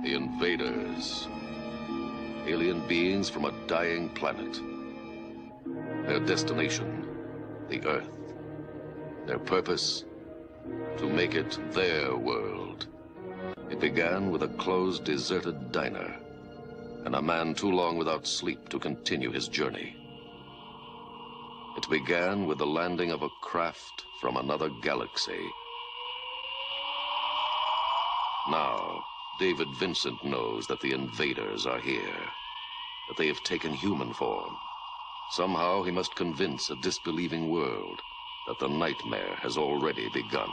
The invaders. Alien beings from a dying planet. Their destination, the Earth. Their purpose, to make it their world. It began with a closed, deserted diner, and a man too long without sleep to continue his journey. It began with the landing of a craft from another galaxy. Now, David Vincent knows that the invaders are here, that they have taken human form. Somehow he must convince a disbelieving world that the nightmare has already begun.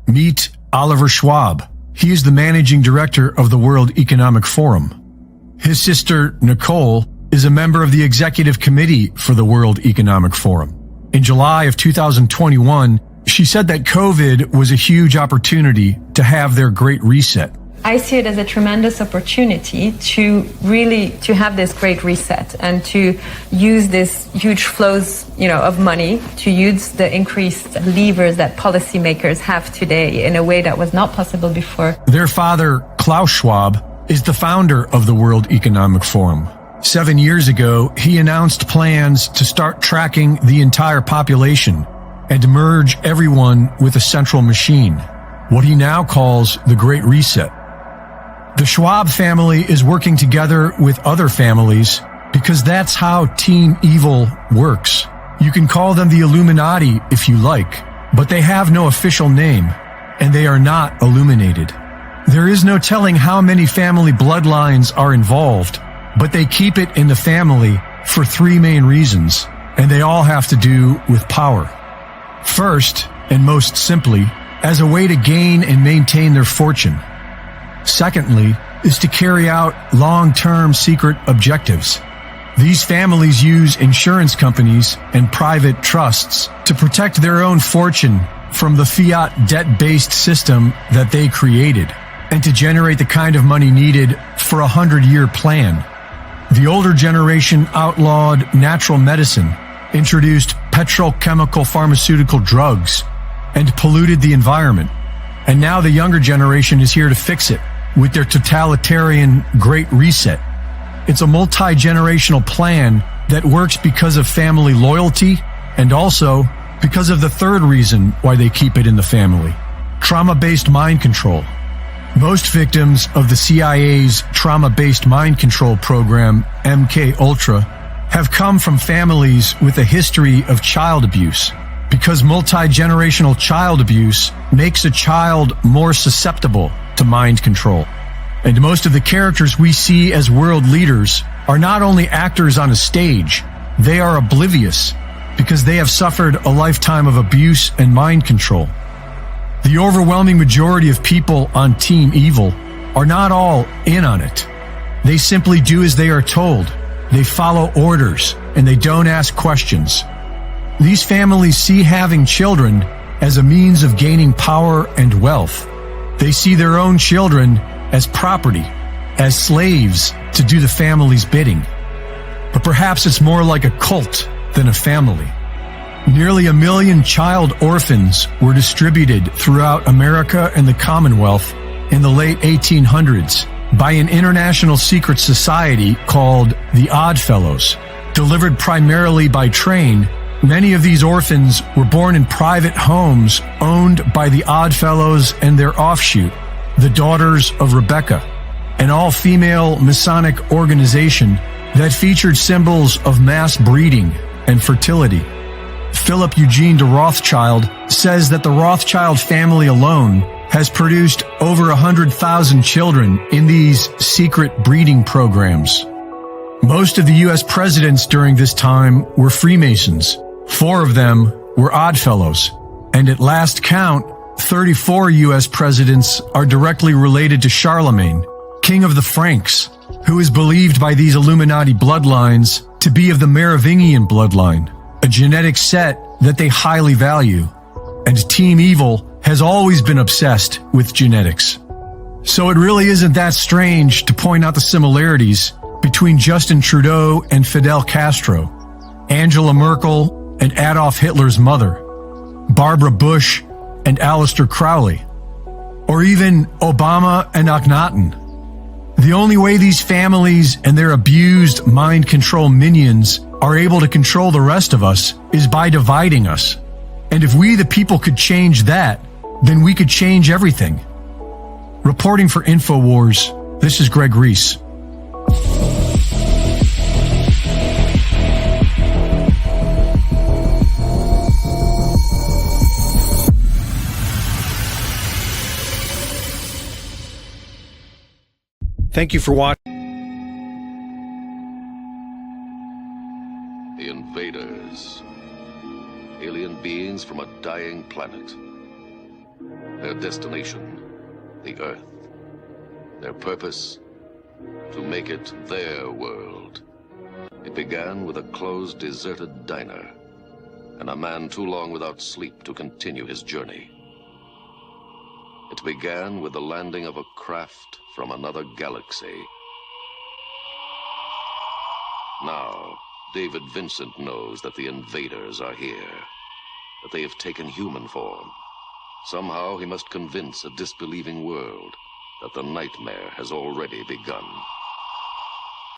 Meet Oliver Schwab. He is the managing director of the World Economic Forum. His sister, Nicole, is a member of the executive committee for the World Economic Forum. In July of 2021, she said that COVID was a huge opportunity to have their Great Reset. I see it as a tremendous opportunity to have this great reset and to use this huge flows, of money, to use the increased levers that policymakers have today in a way that was not possible before. Their father, Klaus Schwab, is the founder of the World Economic Forum. 7 years ago, he announced plans to start tracking the entire population and merge everyone with a central machine, what he now calls the Great Reset. The Schwab family is working together with other families because that's how Team Evil works. You can call them the Illuminati if you like, but they have no official name, and they are not illuminated. There is no telling how many family bloodlines are involved, but they keep it in the family for three main reasons, and they all have to do with power. First, and most simply, as a way to gain and maintain their fortune. Secondly, is to carry out long-term secret objectives. These families use insurance companies and private trusts to protect their own fortune from the fiat debt-based system that they created, and to generate the kind of money needed for a 100-year plan. The older generation outlawed natural medicine, introduced petrochemical pharmaceutical drugs, and polluted the environment. And now the younger generation is here to fix it with their totalitarian Great Reset. It's a multi-generational plan that works because of family loyalty and also because of the third reason why they keep it in the family: trauma-based mind control. Most victims of the CIA's trauma-based mind control program, MK-Ultra, have come from families with a history of child abuse, because multi-generational child abuse makes a child more susceptible to mind control. And most of the characters we see as world leaders are not only actors on a stage, they are oblivious because they have suffered a lifetime of abuse and mind control. The overwhelming majority of people on Team Evil are not all in on it. They simply do as they are told. They follow orders, and they don't ask questions. These families see having children as a means of gaining power and wealth. They see their own children as property, as slaves to do the family's bidding. But perhaps it's more like a cult than a family. Nearly 1 million child orphans were distributed throughout America and the Commonwealth in the late 1800s by an international secret society called the Odd Fellows. Delivered primarily by train, many of these orphans were born in private homes owned by the Odd Fellows and their offshoot, the Daughters of Rebecca, an all-female Masonic organization that featured symbols of mass breeding and fertility. Philip Eugene de Rothschild says that the Rothschild family alone has produced over 100,000 children in these secret breeding programs. Most of the U.S. presidents during this time were Freemasons. 4 of them were Oddfellows. And at last count, 34 U.S. presidents are directly related to Charlemagne, king of the Franks, who is believed by these Illuminati bloodlines to be of the Merovingian bloodline, a genetic set that they highly value. And Team Evil has always been obsessed with genetics. So it really isn't that strange to point out the similarities between Justin Trudeau and Fidel Castro, Angela Merkel and Adolf Hitler's mother, Barbara Bush and Aleister Crowley, or even Obama and Akhenaten. The only way these families and their abused mind control minions are able to control the rest of us is by dividing us. And if we, the people, could change that, then we could change everything. Reporting for InfoWars, this is Greg Reese. Thank you for watching. The invaders. Alien beings from a dying planet. Their destination, the Earth. Their purpose, to make it their world. It began with a closed, deserted diner, and a man too long without sleep to continue his journey. It began with the landing of a craft from another galaxy. Now, David Vincent knows that the invaders are here, that they have taken human form. Somehow he must convince a disbelieving world that the nightmare has already begun.